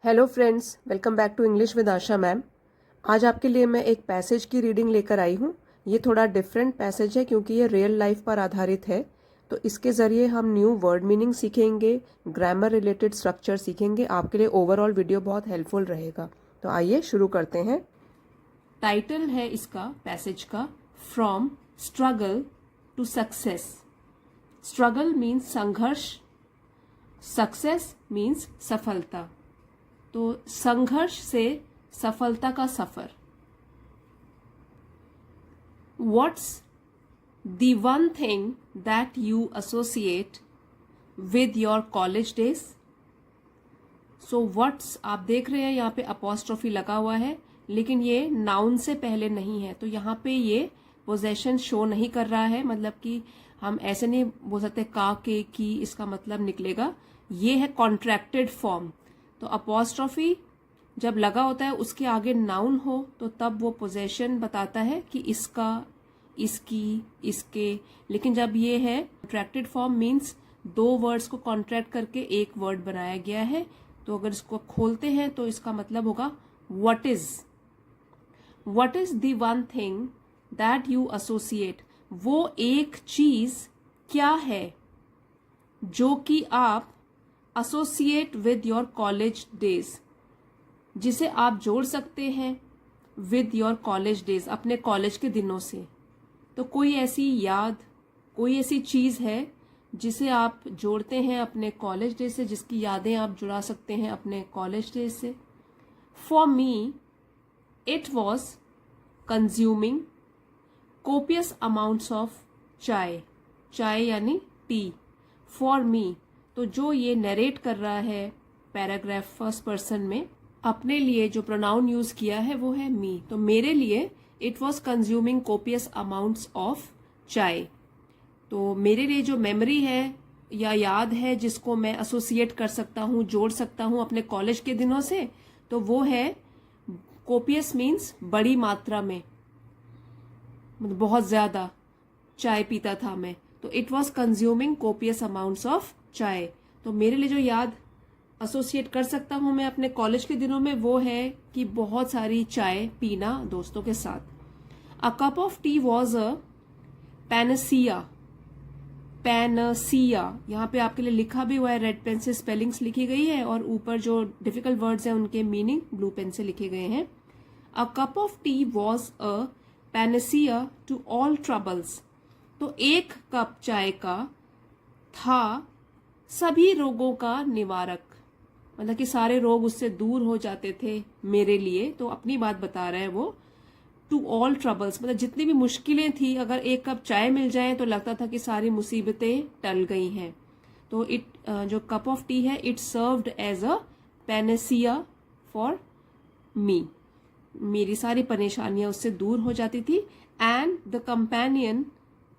Hello friends, welcome back to English with Asha ma'am. आज आपके लिए मैं एक पैसेज की रीडिंग लेकर आई हूँ। ये थोड़ा डिफरेंट पैसेज है क्योंकि ये रियल लाइफ पर आधारित है। तो इसके ज़रिए हम न्यू वर्ड मीनिंग सीखेंगे, ग्रामर रिलेटेड स्ट्रक्चर सीखेंगे। आपके लिए ओवरऑल वीडियो बहुत हेल्पफुल रहेगा। तो आइए शुरू करते हैं। टाइटल है इसका पैसेज का, from struggle to success. Struggle means संघर्ष, सक्सेस मीन्स सफलता। तो संघर्ष से सफलता का सफर। What's the one thing that you associate with your college days. So what's आप देख रहे हैं यहाँ पे अपॉस्ट्रोफी लगा हुआ है, लेकिन ये नाउन से पहले नहीं है, तो यहाँ पे ये पोजेशन शो नहीं कर रहा है। मतलब कि हम ऐसे नहीं बोल सकते का के की, इसका मतलब निकलेगा ये है कॉन्ट्रैक्टेड फॉर्म। तो अपॉस्ट्रोफी जब लगा होता है उसके आगे नाउन हो तो तब वो पोजेशन बताता है कि इसका, इसकी, इसके। लेकिन जब ये है कॉन्ट्रैक्टेड फॉर्म मीन्स दो वर्ड्स को कॉन्ट्रैक्ट करके एक वर्ड बनाया गया है। तो अगर इसको खोलते हैं तो इसका मतलब होगा what is. What is the one thing that you associate. वो एक चीज क्या है जो कि आप associate with your college days, जिसे आप जोड़ सकते हैं विद योर कॉलेज डेज, अपने कॉलेज के दिनों से। तो कोई ऐसी याद, कोई ऐसी चीज है जिसे आप जोड़ते हैं अपने कॉलेज डेज से, जिसकी यादें आप जुड़ा सकते हैं अपने कॉलेज डेज से। For me it was consuming copious amounts of chai. चाय यानी टी। फॉर मी, तो जो ये नरेट कर रहा है पैराग्राफ फर्स्ट पर्सन में, अपने लिए जो प्रोनाउन यूज किया है वो है मी। तो मेरे लिए it was consuming copious amounts of chai. तो मेरे लिए जो मेमोरी है या याद है जिसको मैं एसोसिएट कर सकता हूँ, जोड़ सकता हूँ अपने कॉलेज के दिनों से, तो वो है कोपियस मीन्स बड़ी मात्रा में, मतलब बहुत ज्यादा चाय पीता था मैं। तो it was consuming copious amounts of chai. तो मेरे लिए जो याद एसोसिएट कर सकता हूं मैं अपने कॉलेज के दिनों में वो है कि बहुत सारी चाय पीना दोस्तों के साथ। A cup of tea was a panacea. Panacea यहाँ पे आपके लिए लिखा भी हुआ है, रेड पेन से स्पेलिंग्स लिखी गई है और ऊपर जो डिफिकल्ट वर्ड्स हैं उनके मीनिंग ब्लू पेन से लिखे गए हैं। A cup of tea was a panacea to all troubles. तो एक कप चाय का था सभी रोगों का निवारक, मतलब कि सारे रोग उससे दूर हो जाते थे मेरे लिए। तो अपनी बात बता रहा है वो। टू ऑल ट्रबल्स मतलब जितनी भी मुश्किलें थी, अगर एक कप चाय मिल जाए तो लगता था कि सारी मुसीबतें टल गई हैं। तो जो कप ऑफ टी है, it served as a panacea for me. मेरी सारी परेशानियां उससे दूर हो जाती थी। And the companion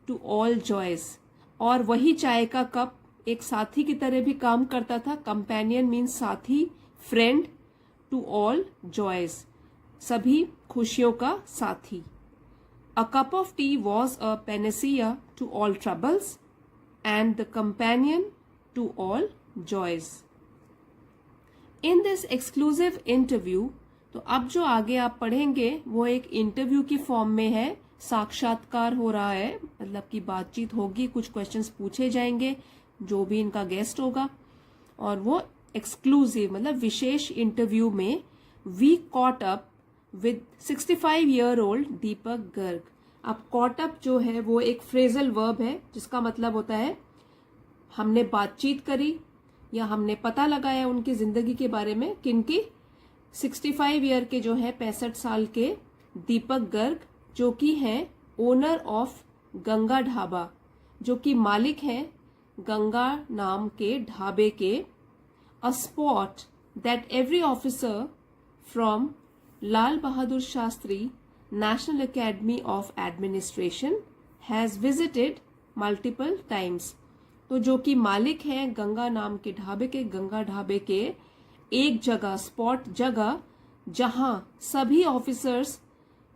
to all joys. और वही चाय का कप एक साथी की तरह भी काम करता था। कंपेनियन मीन्स साथी, फ्रेंड, टू ऑल जॉयज सभी खुशियों का साथी। A cup of tea was a panacea to all troubles and the companion to all joys. In this exclusive interview, तो अब जो आगे आप पढ़ेंगे वो एक इंटरव्यू की फॉर्म में है। साक्षात्कार हो रहा है, मतलब कि बातचीत होगी, कुछ क्वेश्चंस पूछे जाएंगे जो भी इनका गेस्ट होगा, और वो एक्सक्लूसिव मतलब विशेष इंटरव्यू में we caught up with 65-year-old Deepak Garg. अब कॉट अप जो है वो एक फ्रेजल वर्ब है जिसका मतलब होता है हमने बातचीत करी या हमने पता लगाया उनकी जिंदगी के बारे में। किनकी? 65 ईयर के जो है 65 साल के दीपक गर्ग, जो कि हैं ओनर ऑफ गंगा ढाबा, जो कि मालिक हैं गंगा नाम के ढाबे के। अ spot that every officer from Lal Bahadur Shastri national academy of administration has visited multiple times. तो जो कि मालिक हैं गंगा नाम के ढाबे के, गंगा ढाबे के एक जगह, स्पॉट जगह, जहां सभी ऑफिसर्स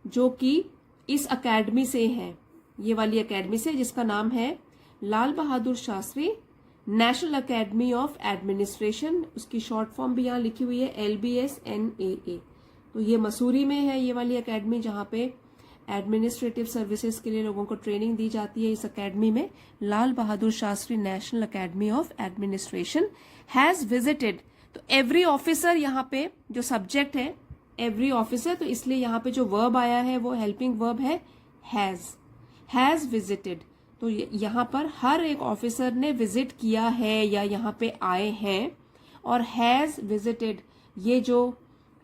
जो कि इस अकेडमी से हैं, ये वाली अकेडमी से जिसका नाम है Lal Bahadur Shastri national academy of administration, उसकी शॉर्ट फॉर्म भी यहाँ लिखी हुई है LBSNAA। तो ये मसूरी में है ये वाली अकेडमी, जहाँ पे एडमिनिस्ट्रेटिव सर्विसेज के लिए लोगों को ट्रेनिंग दी जाती है। इस अकेडमी में Lal Bahadur Shastri national academy of administration has visited. तो एवरी ऑफिसर यहाँ पे जो सब्जेक्ट है एवरी ऑफिसर, तो इसलिए यहाँ पे जो वर्ब आया है वो हेल्पिंग वर्ब है हैज विजिटेड। तो यहाँ पर हर एक ऑफिसर ने विजिट किया है या यहाँ पे आए हैं। और हैज विजिटेड ये जो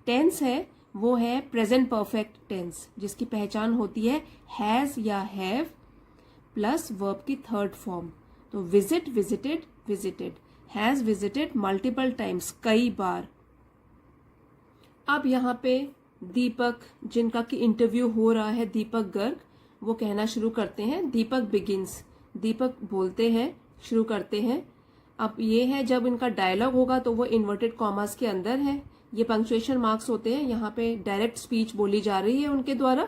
टेंस है वो है प्रेजेंट परफेक्ट टेंस, जिसकी पहचान होती है हैज या हैव प्लस वर्ब की थर्ड फॉर्म। तो visit, visited, visited, has visited multiple times, कई बार। अब यहाँ पे दीपक, जिनका कि इंटरव्यू हो रहा है, दीपक गर्ग, वो कहना शुरू करते हैं। दीपक बिगिंस, दीपक बोलते हैं, शुरू करते हैं। अब ये है जब इनका डायलॉग होगा तो वो इन्वर्टेड कॉमास के अंदर है, ये पंक्चुएशन मार्क्स होते हैं। यहाँ पे डायरेक्ट स्पीच बोली जा रही है उनके द्वारा।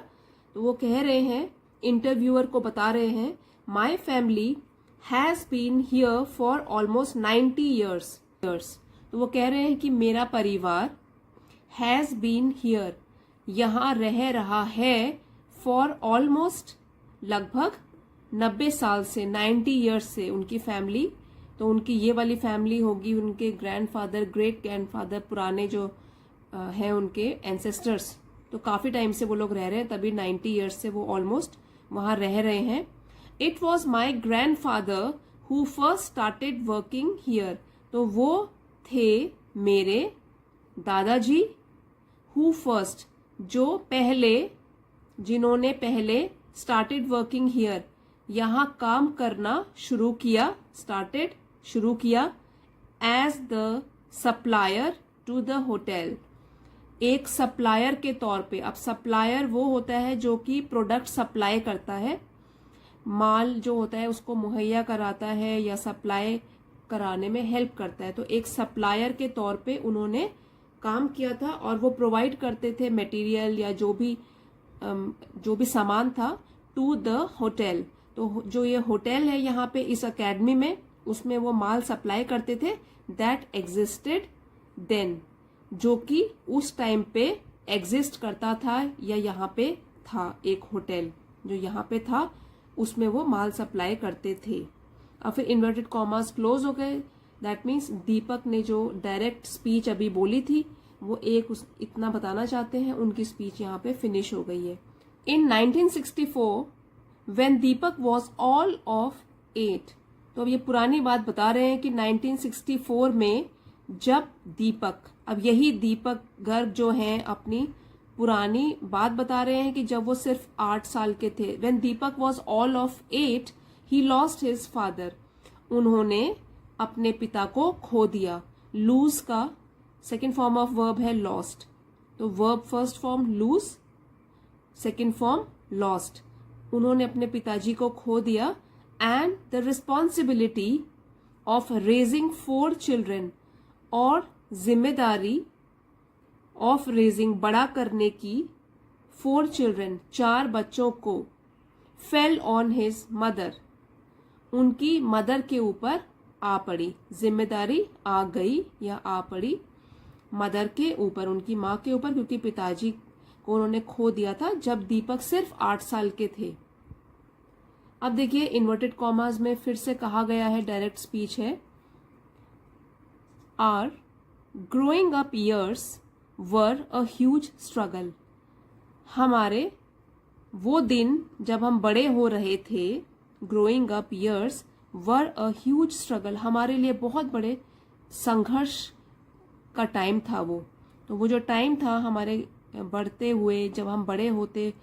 तो वो कह रहे हैं, इंटरव्यूअर को बता रहे हैं, my family has been here for almost 90 years. तो वो कह रहे हैं कि मेरा परिवार हैज बीन हियर, यहाँ रह रहा है, फॉर ऑलमोस्ट, लगभग 90 साल से, 90 ईयर्स से उनकी फैमिली। तो उनकी ये वाली फैमिली होगी, उनके ग्रैंडफादर, ग्रेट ग्रैंडफादर, पुराने जो हैं उनके एंसेस्टर्स, तो काफी टाइम से वो लोग रह रहे हैं, तभी 90 ईयर्स से वो ऑलमोस्ट वहां रह रहे हैं। It was my grandfather who first started working here. तो वो थे मेरे दादाजी, हु फर्स्ट, जो पहले, जिन्होंने पहले, स्टार्टेड वर्किंग हियर, यहाँ काम करना शुरू किया, स्टार्टेड, शुरू किया, as the supplier to the hotel, एक सप्लायर के तौर पे। अब सप्लायर वो होता है जो कि प्रोडक्ट सप्लाई करता है, माल जो होता है उसको मुहैया कराता है या सप्लाई कराने में हेल्प करता है। तो एक सप्लायर के तौर पे उन्होंने काम किया था और वो प्रोवाइड करते थे मटेरियल या जो भी सामान था टू द होटल। तो जो ये होटल है यहाँ पे इस अकेडमी में, उसमें वो माल सप्लाई करते थे। दैट एग्जिस्टेड देन, जो कि उस टाइम पे एग्जिस्ट करता था या यहाँ पे था, एक होटल जो यहाँ पे था उसमें वो माल सप्लाई करते थे। और फिर इन्वर्टेड कॉमास क्लोज हो गए। दैट मीन्स दीपक ने जो डायरेक्ट स्पीच अभी बोली थी वो इतना बताना चाहते हैं, उनकी स्पीच यहाँ पे फिनिश हो गई है। इन 1964 when Deepak was all of 8। तो अब ये पुरानी बात बता रहे हैं कि 1964 में जब दीपक, अब यही दीपक गर्ग जो हैं अपनी पुरानी बात बता रहे हैं कि जब वो सिर्फ 8 साल के थे। when Deepak was all of 8 he lost his father, उन्होंने अपने पिता को खो दिया। लूज का सेकेंड फॉर्म ऑफ वर्ब है लॉस्ट। तो verb first form lose, second form lost. उन्होंने अपने पिताजी को खो दिया। And the responsibility of raising 4 children, और जिम्मेदारी ऑफ रेजिंग, बड़ा करने की, 4 चिल्ड्रन, 4 बच्चों को, फेल ऑन हिज मदर, उनकी मदर के ऊपर आ पड़ी। जिम्मेदारी आ गई या आ पड़ी मदर के ऊपर, उनकी माँ के ऊपर, क्योंकि पिताजी को उन्होंने खो दिया था जब दीपक सिर्फ 8 साल के थे। अब देखिए इन्वर्टेड कॉमास में फिर से कहा गया है, डायरेक्ट स्पीच है। Are growing up years were a huge struggle, हमारे वो दिन जब हम बड़े हो रहे थे, growing up years were a huge struggle, हमारे लिए बहुत बड़े संघर्ष का टाइम था वो। तो वो जो टाइम था हमारे बढ़ते हुए, जब हम बड़े होते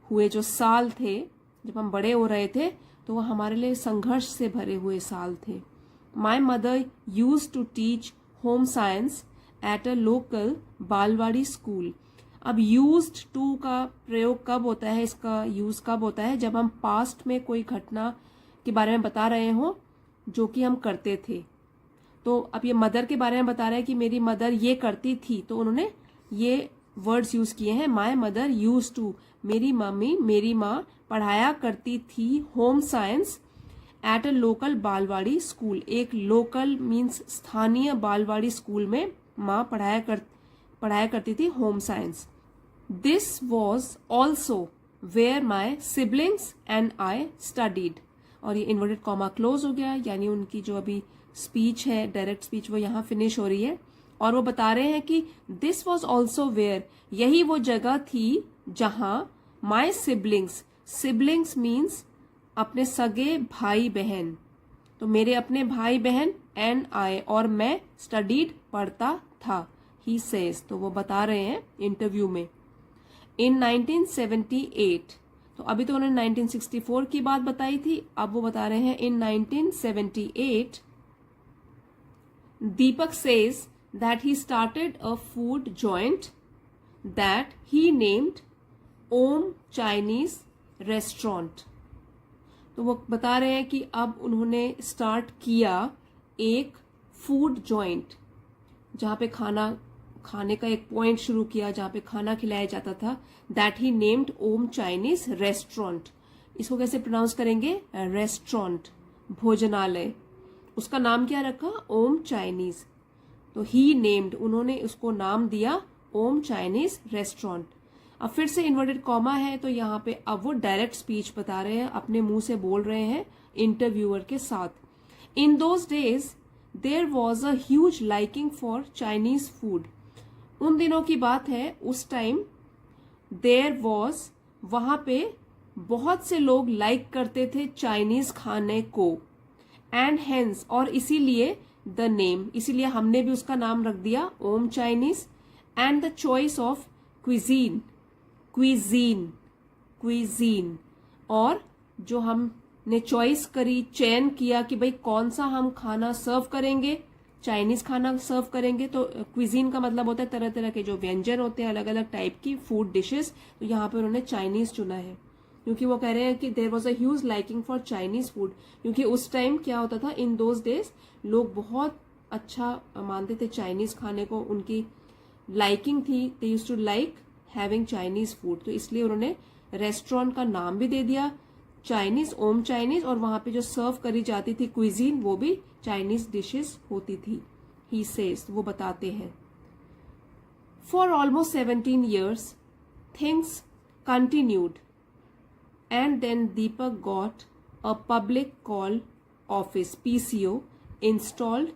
हुए जो साल थे, जब हम बड़े हो रहे थे, तो वो हमारे लिए संघर्ष से भरे हुए साल थे। My mother use to teach home science at a local balwadi school. अब यूज्ड टू का प्रयोग कब होता है, इसका यूज कब होता है, जब हम पास्ट में कोई घटना के बारे में बता रहे हो जो कि हम करते थे। तो अब ये मदर के बारे में बता रहे हैं कि मेरी मदर ये करती थी, तो उन्होंने ये वर्ड्स यूज किए हैं। माई मदर यूज टू, मेरी मम्मी, मेरी माँ पढ़ाया करती थी home science at a local balwadi school. एक लोकल मीन्स स्थानीय बालवाड़ी स्कूल में माँ पढ़ाया करती थी home science. This was also where my siblings and I studied. और ये इन्वर्टेड कॉमा क्लोज हो गया, यानी उनकी जो अभी स्पीच है, डायरेक्ट स्पीच, वो यहाँ फिनिश हो रही है। और वो बता रहे हैं कि दिस वॉज ऑल्सो वेयर, यही वो जगह थी जहां माई सिबलिंग्स, सिबलिंग्स मीन्स अपने सगे भाई बहन, तो मेरे अपने भाई बहन, एंड आई और मैं, स्टडीड पढ़ता था। ही सेज, तो वो बता रहे हैं इंटरव्यू में। इन 1978, तो अभी तो उन्होंने 1964 की बात बताई थी, अब वो बता रहे हैं इन 1978 दीपक says that he started a food joint that he named Om Chinese Restaurant। तो वो बता रहे हैं कि अब उन्होंने स्टार्ट किया एक फूड जॉइंट, जहां पे खाने का एक पॉइंट शुरू किया जहां पे खाना खिलाया जाता था। That he named Om Chinese restaurant. इसको कैसे प्रोनाउंस करेंगे? रेस्टोरेंट, भोजनालय। उसका नाम क्या रखा? ओम चाइनीज। तो ही नेम्ड, उन्होंने उसको नाम दिया ओम चाइनीज रेस्टोरेंट। अब फिर से इन्वर्टेड कॉमा है, तो यहाँ पे अब वो डायरेक्ट स्पीच बता रहे हैं, अपने मुंह से बोल रहे हैं इंटरव्यूअर के साथ। In those days there was a huge liking for Chinese food. उन दिनों की बात है, उस टाइम देयर वॉज, वहां पे बहुत से लोग लाइक करते थे चाइनीज खाने को। एंड हेंस, और इसीलिए द नेम, इसीलिए हमने भी उसका नाम रख दिया Om Chinese. And the choice of cuisine, cuisine, और जो हमने चॉइस करी, चयन किया कि भाई कौन सा हम खाना सर्व करेंगे, चाइनीज खाना सर्व करेंगे। तो क्विजीन का मतलब होता है तरह तरह के जो व्यंजन होते हैं, अलग अलग टाइप की फूड डिशेस। तो यहाँ पे उन्होंने चाइनीज चुना है, क्योंकि वो कह रहे हैं कि there was a huge liking for Chinese food. क्योंकि उस टाइम क्या होता था, इन दोज डेज लोग बहुत अच्छा मानते थे चाइनीज खाने को, उनकी लाइकिंग थी, they used to like having Chinese food. तो इसलिए उन्होंने रेस्टोरेंट का नाम भी दे दिया चाइनीज, ओम चाइनीज, और वहां पे जो सर्व करी जाती थी क्विजीन, वो भी चाइनीज डिशेस होती थी। ही सेज, वो बताते हैं। For almost 17 years things continued and then Deepak got a public call office PCO installed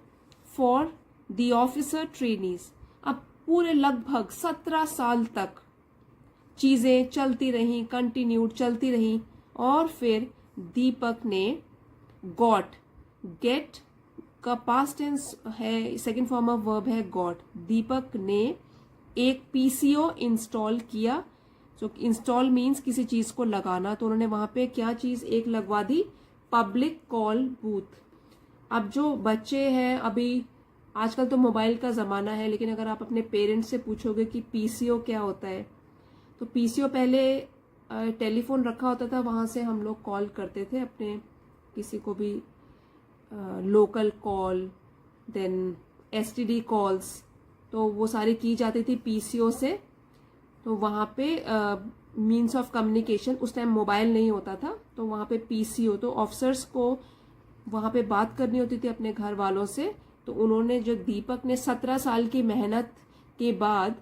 for the officer trainees। अब पूरे लगभग 17 साल तक चीजें चलती रही, कंटिन्यूड चलती रही, और फिर दीपक ने गॉट, गेट का पास्ट टेंस है, सेकेंड फॉर्म ऑफ वर्ब है गॉट। दीपक ने एक पीसीओ इंस्टॉल किया। तो इंस्टॉल मीन्स किसी चीज को लगाना, तो उन्होंने वहां पे क्या चीज एक लगवा दी? Public call booth. अब जो बच्चे हैं, अभी आजकल तो मोबाइल का जमाना है, लेकिन अगर आप अपने पेरेंट्स से पूछोगे कि पीसीओ क्या होता है, तो पीसीओ पहले टेलीफोन रखा होता था, वहां से हम लोग कॉल करते थे अपने किसी को भी, local call, then STD calls, तो वो सारी की जाती थी पीसीओ से। तो वहां पे मीन्स ऑफ कम्युनिकेशन, उस टाइम मोबाइल नहीं होता था, तो वहां पे पीसीओ, तो ऑफिसर्स को वहां पे बात करनी होती थी अपने घर वालों से। तो उन्होंने, जो दीपक ने 17 साल की मेहनत के बाद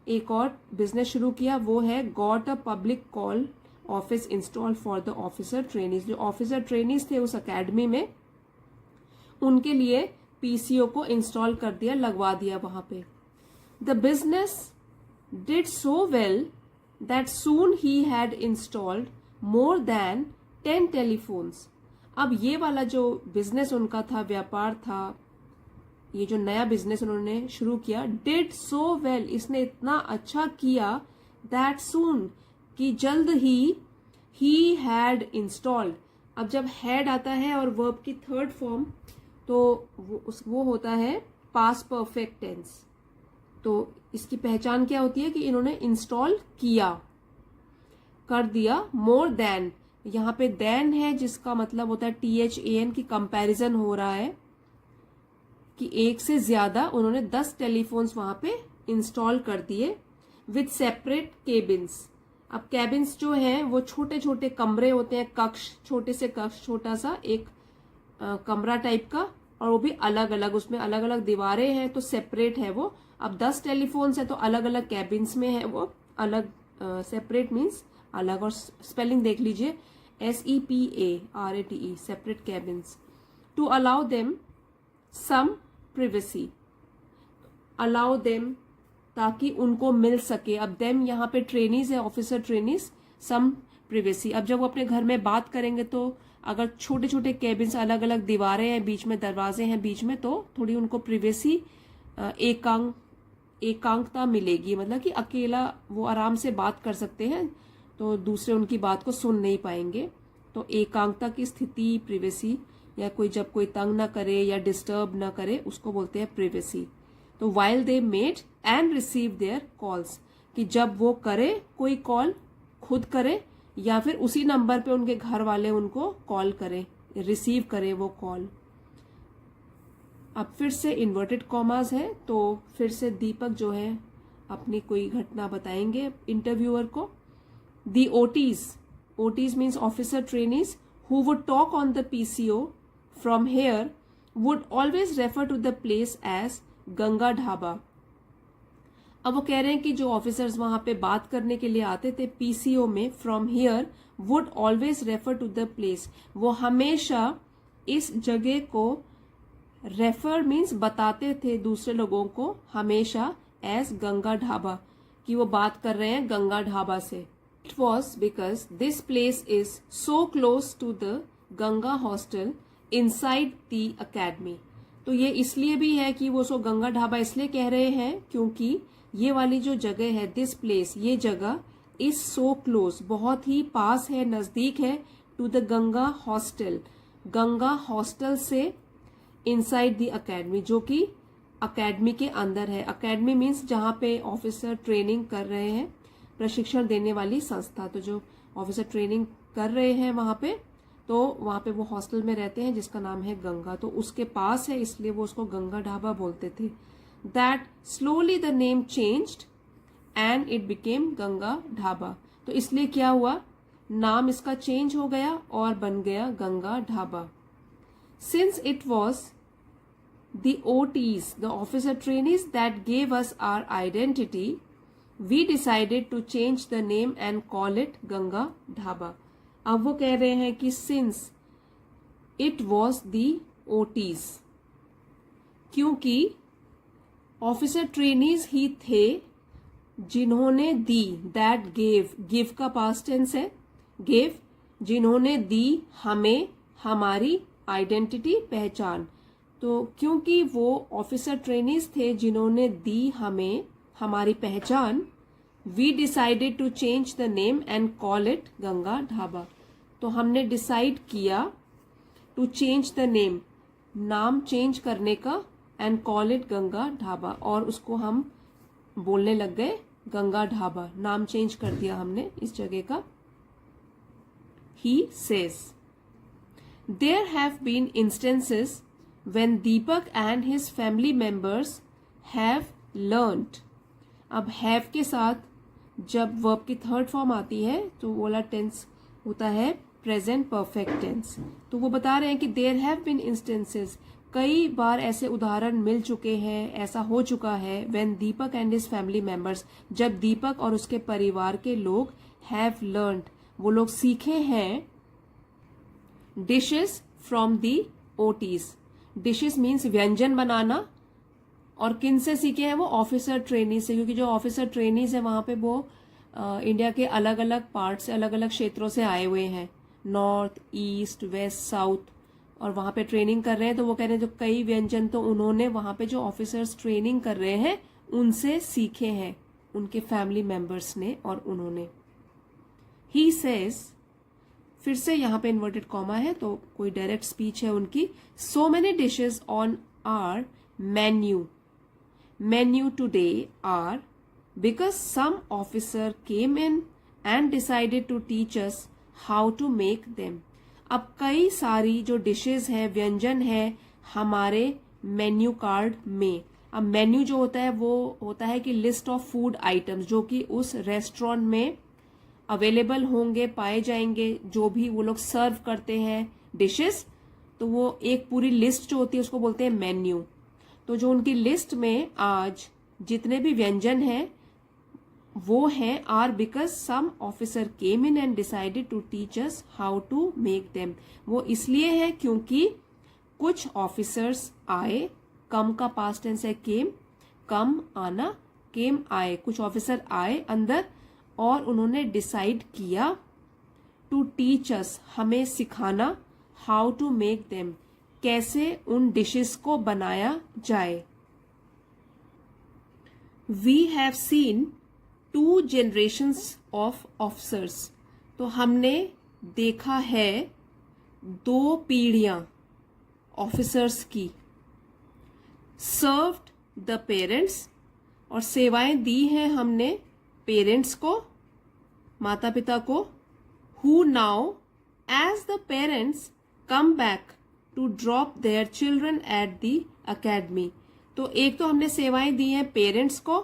एक और बिजनेस शुरू किया, वो है got a public call office install for the officer trainees. जो ऑफिसर ट्रेनीज थे उस अकेडमी में, उनके लिए पीसीओ को इंस्टॉल कर दिया, लगवा दिया वहां पे। The business did so well that soon he had installed more than 10 telephones। अब ये वाला जो बिजनेस उनका था, व्यापार था, ये जो नया बिजनेस उन्होंने शुरू किया, did so well, इसने इतना अच्छा किया, that soon, कि जल्द ही, he had installed। अब जब had आता है और वर्ब की थर्ड फॉर्म, तो वो होता है पास्ट परफेक्ट टेंस। तो इसकी पहचान क्या होती है कि इन्होंने इंस्टॉल किया, कर दिया। मोर देन, यहाँ पे देन है जिसका मतलब होता है THAN की कंपैरिजन हो रहा है कि एक से ज्यादा उन्होंने 10 टेलीफोन्स वहां पे इंस्टॉल कर दिए विद सेपरेट केबिन्स। अब केबिन्स जो हैं वो छोटे छोटे कमरे होते हैं, कक्ष, छोटे से कक्ष, छोटा सा एक कमरा टाइप का, और वो भी अलग अलग, उसमें अलग अलग दीवारें हैं तो सेपरेट है वो। अब 10 टेलीफोन्स है तो अलग अलग कैबिन्स में है वो, अलग, सेपरेट मीन्स अलग। और स्पेलिंग देख लीजिए, SEPARATE, separate cabins. To allow them some privacy, allow them ताकि उनको मिल सके। अब देम यहाँ पे ट्रेनीज है, ऑफिसर ट्रेनीज, सम प्रिवेसी। अब जब वो अपने घर में बात करेंगे तो अगर छोटे छोटे केबिन्स, अलग अलग दीवारें हैं, बीच में दरवाजे हैं बीच में, तो थोड़ी उनको प्रिवेसी, एकांकता मिलेगी, मतलब कि अकेला वो आराम से बात कर सकते हैं, तो दूसरे उनकी बात को सुन नहीं पाएंगे। तो एकांकता की स्थिति, प्रिवेसी, या कोई जब कोई तंग ना करे या डिस्टर्ब ना करे, उसको बोलते हैं प्रिवेसी। तो while they made and receive there calls, कि जब वो करे कोई कॉल, खुद करे या फिर उसी नंबर पे उनके घर वाले उनको कॉल करें, रिसीव करें वो कॉल। अब फिर से इन्वर्टेड कॉमास है, तो फिर से दीपक जो है अपनी कोई घटना बताएंगे इंटरव्यूअर को। The OTs means officer trainees, who would talk on the PCO from here would always refer to the place as Ganga Dhaba. अब वो कह रहे हैं कि जो ऑफिसर्स वहां पे बात करने के लिए आते थे PCO में, from here would always refer to the place, वो हमेशा इस जगह को, रेफर मीन्स बताते थे दूसरे लोगों को, हमेशा एज गंगा ढाबा, कि वो बात कर रहे हैं गंगा ढाबा से। It was because this place is so close to the Ganga hostel inside the academy. तो ये इसलिए भी है कि वो उसको गंगा ढाबा इसलिए कह रहे हैं क्योंकि ये वाली जो जगह है, दिस प्लेस, ये जगह, इज सो क्लोज, बहुत ही पास है, नजदीक है, to the Ganga hostel, Ganga hostel से, इनसाइड द अकेडमी, जो कि अकेडमी के अंदर है। अकेडमी मीन्स जहां पे ऑफिसर ट्रेनिंग कर रहे हैं, प्रशिक्षण देने वाली संस्था। तो जो ऑफिसर ट्रेनिंग कर रहे हैं वहां पे, तो वहां पे वो हॉस्टल में रहते हैं जिसका नाम है गंगा, तो उसके पास है, इसलिए वो उसको गंगा ढाबा बोलते थे। That slowly the name changed and it became Ganga dhaba. तो इसलिए क्या हुआ, नाम इसका चेंज हो गया और बन गया Ganga dhaba. Since it was the OTs, the officer trainees, that gave us our identity, we decided to change the name and call it Ganga Dhaba. अब वो कह रहे हैं कि since it was the OTs, क्योंकि ऑफिसर ट्रेनीज ही थे जिन्होंने दी, दैट गेव, गिव का पास्ट टेंस है, गेव, जिन्होंने दी हमें हमारी आइडेंटिटी, पहचान। तो क्योंकि वो ऑफिसर ट्रेनीज थे जिन्होंने दी हमें हमारी पहचान, we decided to change the name and call it Ganga dhaba. तो हमने डिसाइड किया टू चेंज द नेम, नाम चेंज करने का, and call it Ganga dhaba, और उसको हम बोलने लग गए गंगा ढाबा, नाम चेंज कर दिया हमने इस जगह का। He says, there have been instances when Deepak and his family members have learnt। अब have के साथ जब वर्ब की थर्ड फॉर्म आती है तो वो वाला टेंस होता है प्रेजेंट परफेक्ट टेंस। तो वो बता रहे हैं कि देयर हैव बीन इंस्टेंसेस, कई बार ऐसे उदाहरण मिल चुके हैं, ऐसा हो चुका है, when Deepak and his family members, जब दीपक और उसके परिवार के लोग, हैव लर्नड, वो लोग सीखे हैं, dishes from the OTs. Dishes means व्यंजन बनाना, और किन से सीखे हैं वो, ऑफिसर ट्रेनी से, क्योंकि जो ऑफिसर ट्रेनीज है वहां पे वो इंडिया के अलग अलग पार्ट से, अलग अलग क्षेत्रों से आए हुए हैं, नॉर्थ, ईस्ट, वेस्ट, साउथ, और वहां पे ट्रेनिंग कर रहे हैं। तो वो कह रहे हैं जो कई व्यंजन तो उन्होंने वहां पे जो ऑफिसर्स ट्रेनिंग कर रहे हैं उनसे सीखे हैं, उनके फैमिली मेंबर्स ने और उन्होंने। ही सेज, फिर से यहाँ पे इन्वर्टेड कॉमा है तो कोई डायरेक्ट स्पीच है उनकी। So many dishes on our menu today are because some officer came in and decided to teach us how to make them. अब कई सारी जो डिशेज है, व्यंजन है हमारे मेन्यू कार्ड में। अब मेन्यू जो होता है वो होता है कि लिस्ट ऑफ फूड आइटम्स जो कि उस रेस्टोरेंट में अवेलेबल होंगे, पाए जाएंगे, जो भी वो लोग सर्व करते हैं डिशेस, तो वो एक पूरी लिस्ट जो होती है उसको बोलते हैं मेन्यू। तो जो उनकी लिस्ट में आज जितने भी व्यंजन हैं वो हैं are because some officer came in and decided to teach us how to make them. वो इसलिए है क्योंकि कुछ ऑफिसर्स आए, कम का पास्ट टेंस है केम, कम आना, केम आए, कुछ ऑफिसर आए अंदर और उन्होंने डिसाइड किया टू टीच अस, हमें सिखाना, हाउ टू मेक देम, कैसे उन डिशेस को बनाया जाए। We have seen 2 generations of officers. तो हमने देखा है 2 पीढ़ियां ऑफिसर्स की। सर्व्ड द पेरेंट्स, और सेवाएं दी हैं हमने पेरेंट्स को, माता पिता को। Who now as the parents come back to drop their children at the academy. तो एक तो हमने सेवाएं दी हैं पेरेंट्स को,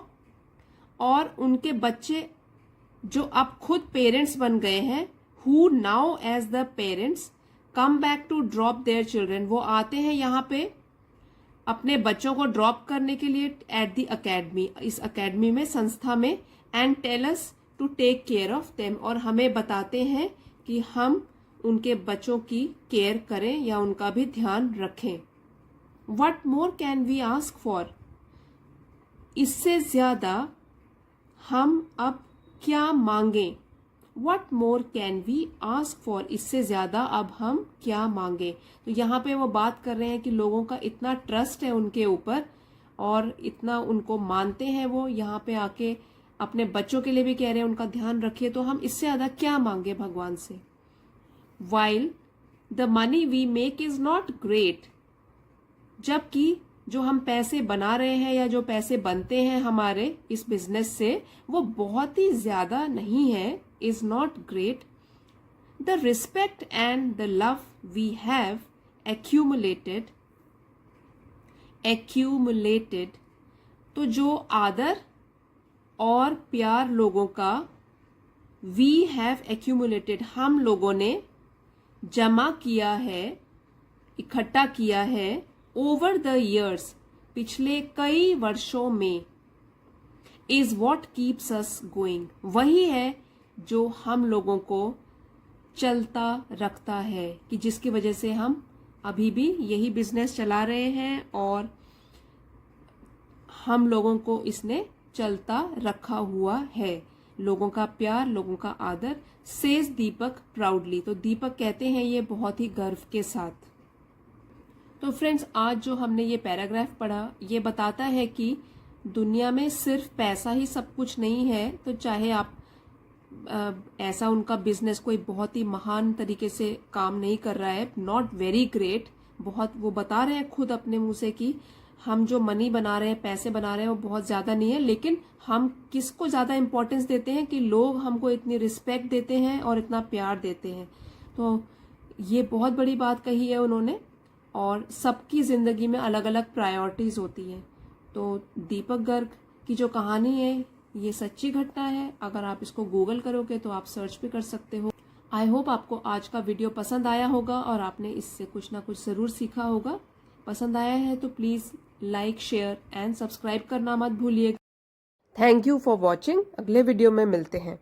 और उनके बच्चे जो अब खुद पेरेंट्स बन गए हैं, who now as the parents come back to drop their children, वो आते हैं यहाँ पे अपने बच्चों को ड्रॉप करने के लिए एट द अकेडमी, इस अकेडमी में, संस्था में, and tell us to take care of them, और हमें बताते हैं कि हम उनके बच्चों की केयर करें या उनका भी ध्यान रखें। What more can we ask for, इससे ज्यादा हम अब क्या मांगे। What more can we ask for, इससे ज्यादा अब हम क्या मांगे। तो यहाँ पे वो बात कर रहे हैं कि लोगों का इतना ट्रस्ट है उनके ऊपर और इतना उनको मानते हैं, वो यहाँ पे आके अपने बच्चों के लिए भी कह रहे हैं उनका ध्यान रखिए, तो हम इससे ज्यादा क्या मांगे भगवान से। While the money we make is not great, जबकि जो हम पैसे बना रहे हैं या जो पैसे बनते हैं हमारे इस बिजनेस से, वो बहुत ही ज्यादा नहीं है, is not great. The respect and the love we have accumulated, तो जो आदर और प्यार लोगों का we have accumulated, हम लोगों ने जमा किया है, इकट्ठा किया है, over the years, पिछले कई वर्षों में, is what keeps us going, वही है जो हम लोगों को चलता रखता है, कि जिसकी वजह से हम अभी भी यही बिजनेस चला रहे हैं और हम लोगों को इसने चलता रखा हुआ है। लोगों का प्यार, लोगों का आदर, सेज दीपक प्राउडली। तो दीपक कहते हैं ये बहुत ही गर्व के साथ। तो फ्रेंड्स, आज जो हमने ये पैराग्राफ पढ़ा, ये बताता है कि दुनिया में सिर्फ पैसा ही सब कुछ नहीं है। तो चाहे आप ऐसा उनका बिजनेस कोई बहुत ही महान तरीके से काम नहीं कर रहा है, नॉट वेरी ग्रेट, बहुत, वो बता रहे हैं खुद अपने मुंह से कि हम जो मनी बना रहे हैं, पैसे बना रहे हैं, वो बहुत ज्यादा नहीं है, लेकिन हम किसको ज्यादा इंपॉर्टेंस देते हैं कि लोग हमको इतनी रिस्पेक्ट देते हैं और इतना प्यार देते हैं। तो ये बहुत बड़ी बात कही है उन्होंने, और सबकी जिंदगी में अलग अलग प्रायोरिटीज होती हैं। तो दीपक गर्ग की जो कहानी है ये सच्ची घटना है। अगर आप इसको गूगल करोगे तो आप सर्च भी कर सकते हो। आई होप आपको आज का वीडियो पसंद आया होगा और आपने इससे कुछ ना कुछ जरूर सीखा होगा। पसंद आया है तो please like, share and subscribe करना मत भूलिएगा। Thank you for watching. अगले वीडियो में मिलते हैं।